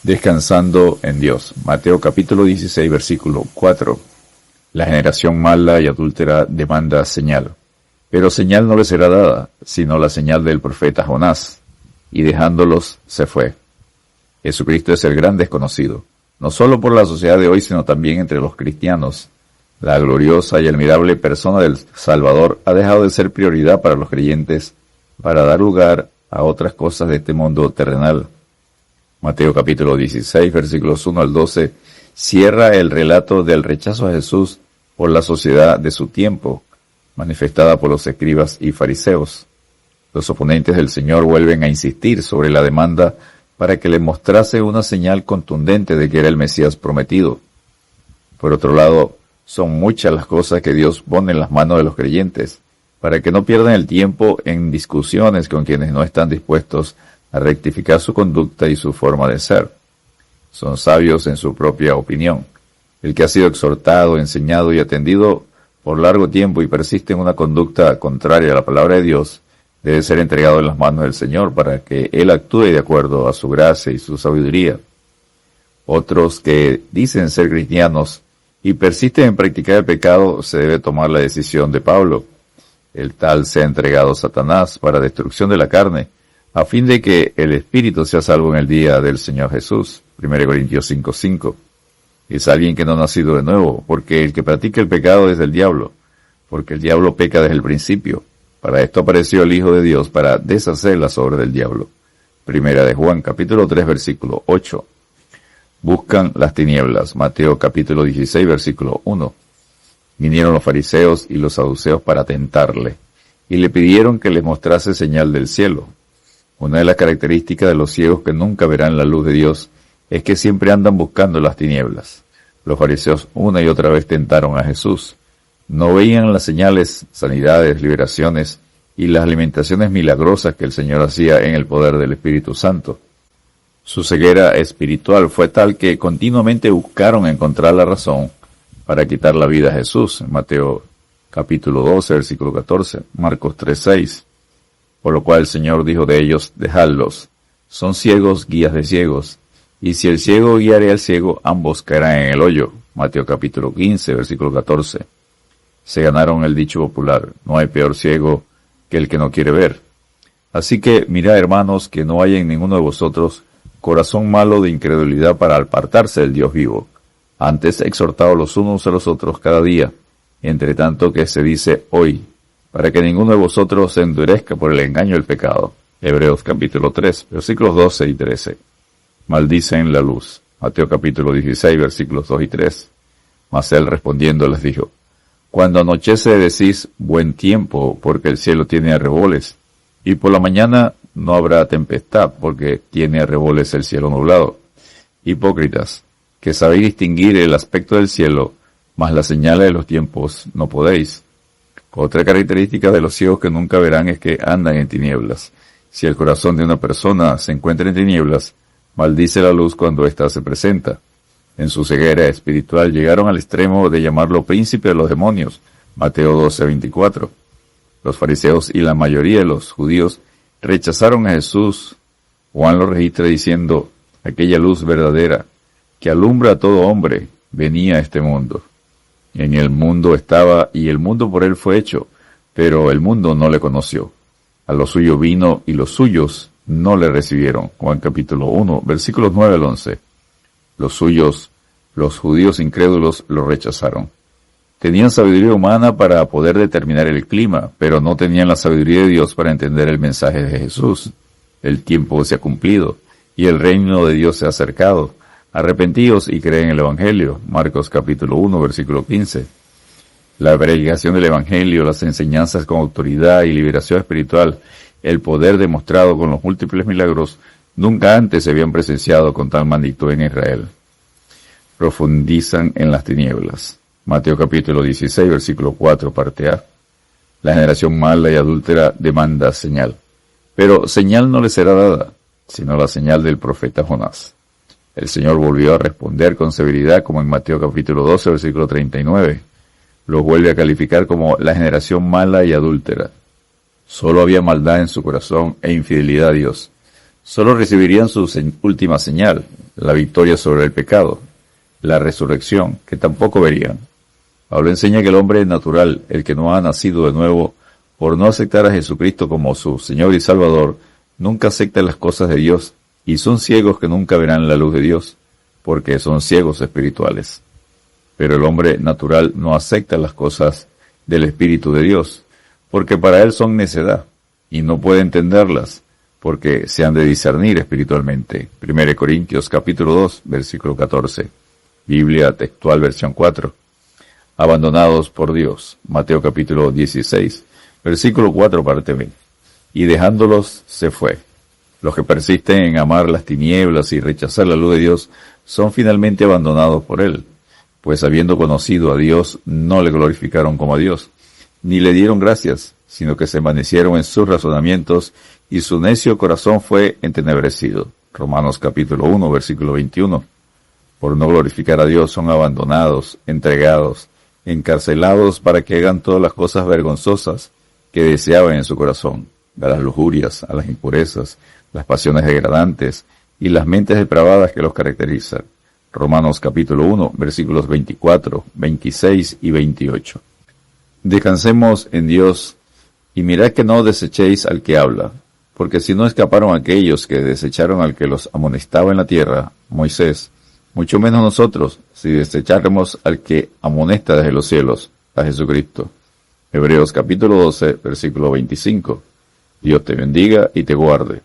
Descansando en Dios. Mateo capítulo 16, versículo 4. La generación mala y adúltera demanda señal. Pero señal no le será dada, sino la señal del profeta Jonás. Y dejándolos, se fue. Jesucristo es el gran desconocido, no solo por la sociedad de hoy, sino también entre los cristianos. La gloriosa y admirable persona del Salvador ha dejado de ser prioridad para los creyentes para dar lugar a otras cosas de este mundo terrenal. Mateo capítulo 16, versículos 1 al 12, cierra el relato del rechazo a Jesús por la sociedad de su tiempo, manifestada por los escribas y fariseos. Los oponentes del Señor vuelven a insistir sobre la demanda para que le mostrase una señal contundente de que era el Mesías prometido. Por otro lado, son muchas las cosas que Dios pone en las manos de los creyentes, para que no pierdan el tiempo en discusiones con quienes no están dispuestos a rectificar su conducta y su forma de ser. Son sabios en su propia opinión. El que ha sido exhortado, enseñado y atendido por largo tiempo y persiste en una conducta contraria a la palabra de Dios, debe ser entregado en las manos del Señor para que Él actúe de acuerdo a su gracia y su sabiduría. Otros que dicen ser cristianos y persisten en practicar el pecado, se debe tomar la decisión de Pablo. El tal se ha entregado a Satanás para destrucción de la carne, a fin de que el espíritu sea salvo en el día del Señor Jesús. 1 Corintios 5:5. Es alguien que no ha nacido de nuevo, porque el que practica el pecado es del diablo, porque el diablo peca desde el principio. Para esto apareció el Hijo de Dios, para deshacer las obras del diablo. 1 de Juan capítulo 3, versículo 8. Buscan las tinieblas. Mateo capítulo 16, versículo 1. Vinieron los fariseos y los saduceos para tentarle, y le pidieron que les mostrase señal del cielo. Una de las características de los ciegos que nunca verán la luz de Dios es que siempre andan buscando las tinieblas. Los fariseos una y otra vez tentaron a Jesús. No veían las señales, sanidades, liberaciones y las alimentaciones milagrosas que el Señor hacía en el poder del Espíritu Santo. Su ceguera espiritual fue tal que continuamente buscaron encontrar la razón para quitar la vida a Jesús. Mateo capítulo 12, versículo 14, Marcos 3:6. Por lo cual el Señor dijo de ellos, dejadlos, son ciegos, guías de ciegos, y si el ciego guiare al ciego, ambos caerán en el hoyo. Mateo capítulo 15, versículo 14. Se ganaron el dicho popular, no hay peor ciego que el que no quiere ver. Así que mirad, hermanos, que no haya en ninguno de vosotros corazón malo de incredulidad para apartarse del Dios vivo. Antes exhortaos los unos a los otros cada día, entre tanto que se dice hoy, para que ninguno de vosotros se endurezca por el engaño del pecado. Hebreos capítulo 3, versículos 12 y 13. Maldicen la luz. Mateo capítulo 16, versículos 2 y 3. Mas él respondiendo les dijo, cuando anochece decís buen tiempo, porque el cielo tiene arreboles, y por la mañana no habrá tempestad, porque tiene arreboles el cielo nublado. Hipócritas, que sabéis distinguir el aspecto del cielo, mas las señales de los tiempos no podéis. Otra característica de los ciegos que nunca verán es que andan en tinieblas. Si el corazón de una persona se encuentra en tinieblas, maldice la luz cuando ésta se presenta. En su ceguera espiritual llegaron al extremo de llamarlo príncipe de los demonios. Mateo 12, 24. Los fariseos y la mayoría de los judíos rechazaron a Jesús. Juan lo registra diciendo, aquella luz verdadera que alumbra a todo hombre venía a este mundo. En el mundo estaba y el mundo por él fue hecho, pero el mundo no le conoció. A lo suyo vino y los suyos no le recibieron. Juan capítulo 1, versículos 9 al 11. Los suyos, los judíos incrédulos, lo rechazaron. Tenían sabiduría humana para poder determinar el clima, pero no tenían la sabiduría de Dios para entender el mensaje de Jesús. El tiempo se ha cumplido y el reino de Dios se ha acercado. Arrepentíos y creen en el Evangelio. Marcos capítulo 1, versículo 15. La predicación del Evangelio, las enseñanzas con autoridad y liberación espiritual, el poder demostrado con los múltiples milagros, nunca antes se habían presenciado con tal magnitud en Israel. Profundizan en las tinieblas. Mateo capítulo 16, versículo 4, parte A. La generación mala y adúltera demanda señal. Pero señal no le será dada, sino la señal del profeta Jonás. El Señor volvió a responder con severidad, como en Mateo capítulo 12, versículo 39. Los vuelve a calificar como la generación mala y adúltera. Solo había maldad en su corazón e infidelidad a Dios. Solo recibirían su última señal, la victoria sobre el pecado, la resurrección, que tampoco verían. Pablo enseña que el hombre natural, el que no ha nacido de nuevo, por no aceptar a Jesucristo como su Señor y Salvador, nunca acepta las cosas de Dios, y son ciegos que nunca verán la luz de Dios, porque son ciegos espirituales. Pero el hombre natural no acepta las cosas del Espíritu de Dios, porque para él son necedad, y no puede entenderlas, porque se han de discernir espiritualmente. 1 Corintios capítulo 2, versículo 14. Biblia textual versión 4. Abandonados por Dios. Mateo capítulo 16, versículo 4, parte B. Y dejándolos se fue. Los que persisten en amar las tinieblas y rechazar la luz de Dios son finalmente abandonados por Él, pues habiendo conocido a Dios no le glorificaron como a Dios, ni le dieron gracias, sino que se envanecieron en sus razonamientos y su necio corazón fue entenebrecido. Romanos capítulo 1, versículo 21. Por no glorificar a Dios son abandonados, entregados, encarcelados para que hagan todas las cosas vergonzosas que deseaban en su corazón, a las lujurias, a las impurezas, las pasiones degradantes y las mentes depravadas que los caracterizan. Romanos capítulo 1, versículos 24, 26 y 28. Descansemos en Dios y mirad que no desechéis al que habla, porque si no escaparon aquellos que desecharon al que los amonestaba en la tierra, Moisés, mucho menos nosotros, si desecháramos al que amonesta desde los cielos, a Jesucristo. Hebreos capítulo 12, versículo 25. Dios te bendiga y te guarde.